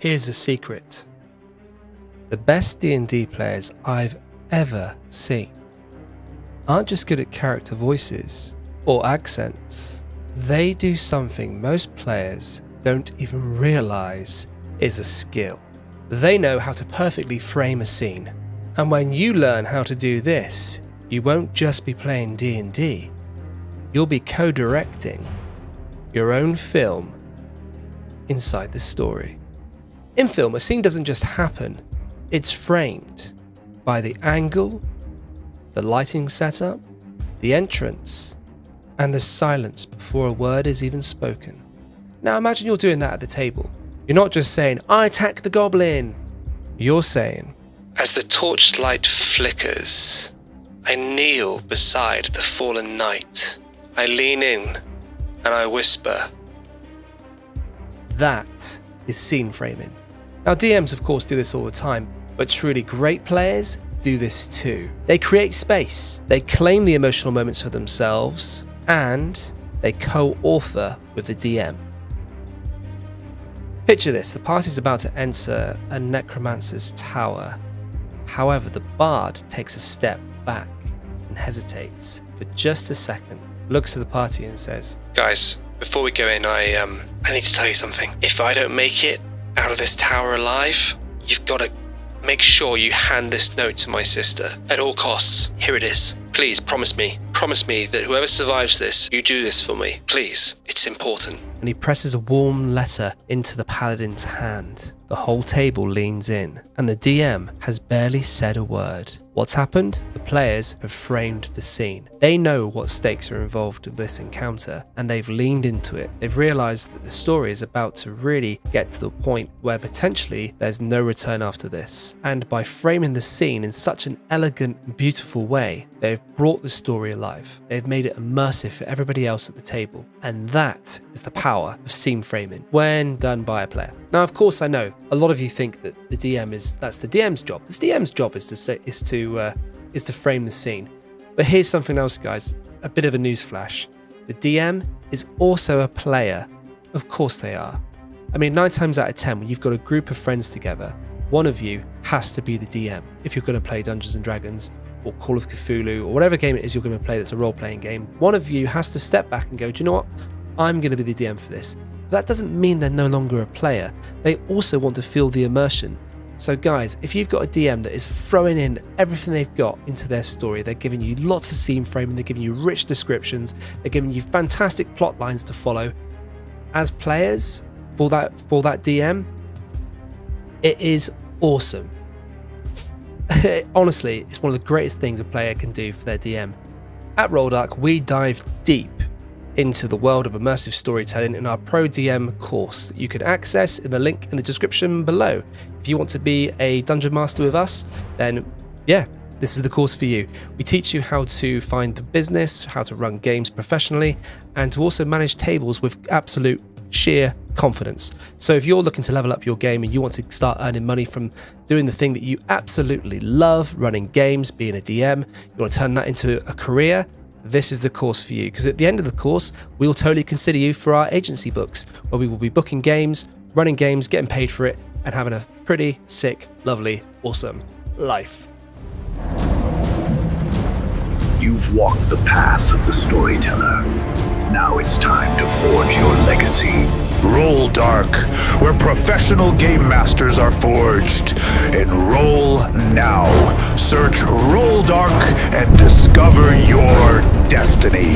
Here's a secret. The best D&D players I've ever seen aren't just good at character voices or accents. They do something most players don't even realize is a skill. They know how to perfectly frame a scene. And when you learn how to do this, you won't just be playing D&D. You'll be co-directing your own film inside the story. In film, a scene doesn't just happen. It's framed by the angle, the lighting setup, the entrance, and the silence before a word is even spoken. Now imagine you're doing that at the table. You're not just saying, "I attack the goblin." You're saying, "As the torchlight flickers, I kneel beside the fallen knight. I lean in and I whisper." That is scene framing. Now DMs of course do this all the time, but truly great players do this too. They create space, they claim the emotional moments for themselves, and they co-author with the DM. Picture this, the party's about to enter a necromancer's tower. However, the bard takes a step back and hesitates for just a second, looks at the party and says, "Guys, before we go in, I need to tell you something. If I don't make it out of this tower alive, you've got to make sure you hand this note to my sister at all costs. Here it is. Please promise me that whoever survives this, you do this for me. Please, it's important." And he presses a warm letter into the paladin's hand. The whole table leans in, and the DM has barely said a word. What's happened? The players have framed the scene. They know what stakes are involved in this encounter, and they've leaned into it. They've realised that the story is about to really get to the point where potentially there's no return after this. And by framing the scene in such an elegant, beautiful way, they've brought the story alive. They've made it immersive for everybody else at the table. And that is the power of scene framing when done by a player. Now, of course, I know a lot of you think that that's the DM's job. The DM's job is to frame the scene. But here's something else, guys. A bit of a newsflash. The DM is also a player. Of course they are. I mean, 9 times out of 10, when you've got a group of friends together, one of you has to be the DM. If you're going to play Dungeons and Dragons or Call of Cthulhu or whatever game it is you're going to play that's a role-playing game, one of you has to step back and go, "Do you know what? I'm going to be the DM for this." That doesn't mean they're no longer a player. They also want to feel the immersion. So guys, if you've got a DM that is throwing in everything they've got into their story, they're giving you lots of scene framing, they're giving you rich descriptions, they're giving you fantastic plot lines to follow. As players, for that DM, it is awesome. Honestly, it's one of the greatest things a player can do for their DM. At Roldark, we dive deep into the world of immersive storytelling in our Pro DM course that you can access in the link in the description below. If you want to be a dungeon master with us, then yeah, this is the course for you. We teach you how to find the business, how to run games professionally, and to also manage tables with absolute sheer confidence. So if you're looking to level up your game and you want to start earning money from doing the thing that you absolutely love, running games, being a DM, you want to turn that into a career, this is the course for you, because at the end of the course, we will totally consider you for our agency books, where we will be booking games, running games, getting paid for it, and having a pretty sick, lovely, awesome life. You've walked the path of the storyteller. Now it's time to forge your legacy. Roll Dark, where professional game masters are forged. Enroll now. Search Roll Dark and discover your destiny.